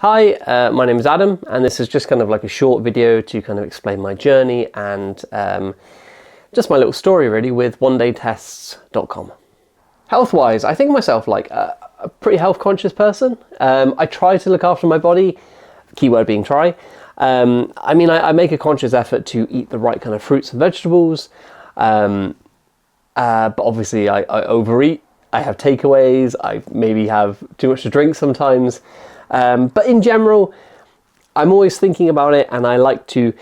Hi, my name is Adam, and this is just kind of like a short video to kind of explain my journey and just my little story really with onedaytests.com. Health-wise, I think of myself like a pretty health-conscious person. I try to look after my body, keyword being try. I make a conscious effort to eat the right kind of fruits and vegetables, but obviously I overeat. I have takeaways, I maybe have too much to drink sometimes. But in general, I'm always thinking about it, and I like to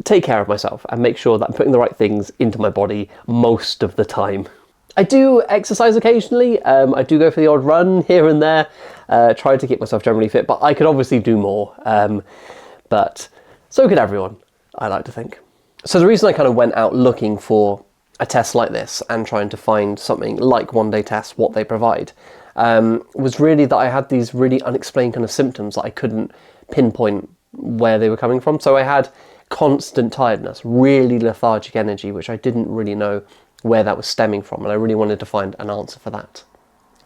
take care of myself and make sure that I'm putting the right things into my body most of the time. I do exercise occasionally. I do go for the odd run here and there, try to keep myself generally fit, but I could obviously do more. But so could everyone, I like to think. So the reason I kind of went out looking for a test like this and trying to find something like One Day Test, what they provide, was really that I had these really unexplained kind of symptoms that I couldn't pinpoint where they were coming from. So I had constant tiredness, really lethargic energy, which I didn't really know where that was stemming from, and I really wanted to find an answer for that.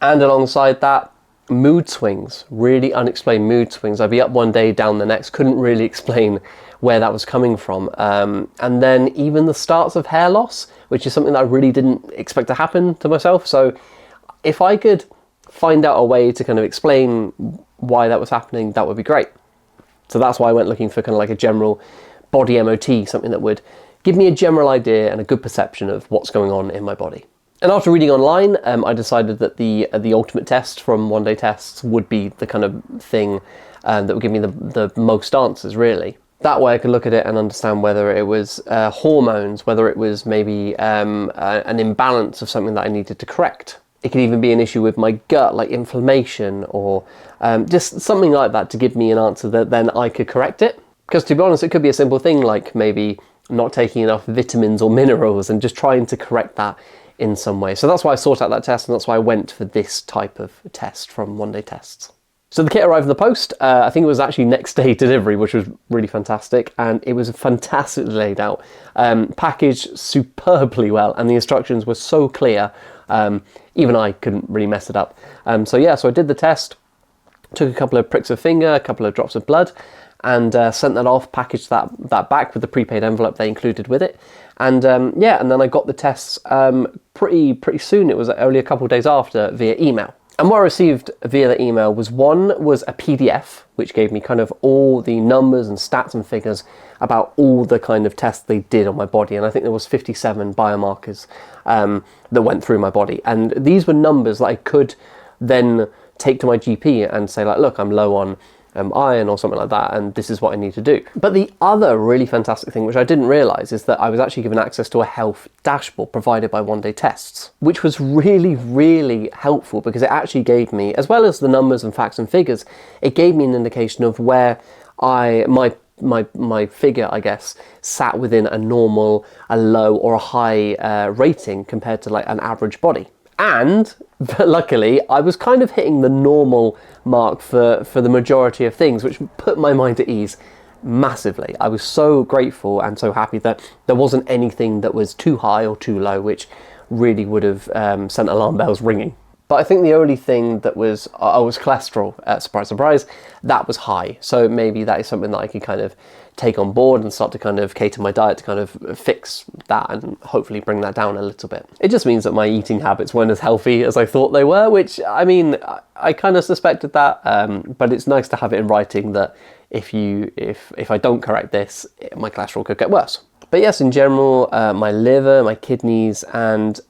And alongside that, mood swings, really unexplained mood swings. I'd be up one day, down the next, couldn't really explain where that was coming from. And then even the starts of hair loss, which is something that I really didn't expect to happen to myself. So if I could find out a way to kind of explain why that was happening, that would be great. So that's why I went looking for kind of like a general body MOT, something that would give me a general idea and a good perception of what's going on in my body. And after reading online, I decided that the ultimate test from One Day Tests would be the kind of thing that would give me the most answers, really. That way I could look at it and understand whether it was hormones, whether it was maybe an imbalance of something that I needed to correct. It could even be an issue with my gut, like inflammation, or just something like that to give me an answer that then I could correct it. Because to be honest, it could be a simple thing like maybe not taking enough vitamins or minerals and just trying to correct that in some way. So that's why I sought out that test, and that's why I went for this type of test from One Day Tests. So the kit arrived in the post. I think it was actually next day delivery, which was really fantastic, and it was fantastically laid out, packaged superbly well, and the instructions were so clear. Even I couldn't really mess it up. So I did the test, took a couple of pricks of finger, a couple of drops of blood, and sent that off, packaged that back with the prepaid envelope they included with it. And and then I got the tests pretty soon. It was only a couple of days after via email. And what I received via the email was a PDF, which gave me kind of all the numbers and stats and figures about all the kind of tests they did on my body. And I think there was 57 biomarkers that went through my body. And these were numbers that I could then take to my GP and say, like, look, I'm low on iron or something like that, and this is what I need to do. But the other really fantastic thing, which I didn't realise, is that I was actually given access to a health dashboard provided by One Day Tests, which was really, really helpful because it actually gave me, as well as the numbers and facts and figures, it gave me an indication of where my figure, I guess, sat within a normal, a low, or a high rating compared to like an average body. And luckily, I was kind of hitting the normal mark for the majority of things, which put my mind at ease massively. I was so grateful and so happy that there wasn't anything that was too high or too low, which really would have sent alarm bells ringing. But I think the only thing that was cholesterol, surprise, surprise, that was high. So maybe that is something that I can kind of take on board and start to kind of cater my diet to kind of fix that and hopefully bring that down a little bit. It just means that my eating habits weren't as healthy as I thought they were, which, I mean, I kind of suspected that, but it's nice to have it in writing that if I don't correct this, my cholesterol could get worse. But yes, in general, my liver, my kidneys, and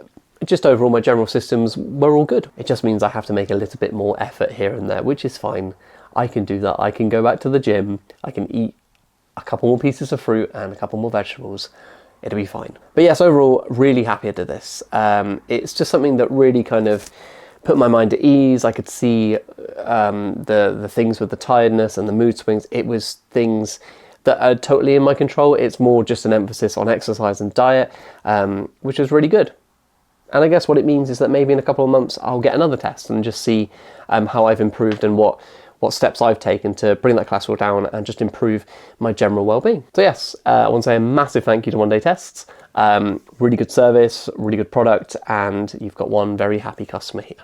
just overall my general systems were all good. It just means I have to make a little bit more effort here and there, which is fine. I can do that. I can go back to the gym. I can eat a couple more pieces of fruit and a couple more vegetables. It'll be fine. But yes, overall, really happy I did this. It's just something that really kind of put my mind at ease. I could see the things with the tiredness and the mood swings. It was things that are totally in my control. It's more just an emphasis on exercise and diet, which is really good. And I guess what it means is that maybe in a couple of months I'll get another test and just see how I've improved and what steps I've taken to bring that cholesterol down and just improve my general well-being. So yes, I want to say a massive thank you to One Day Tests. Really good service, really good product, and you've got one very happy customer here.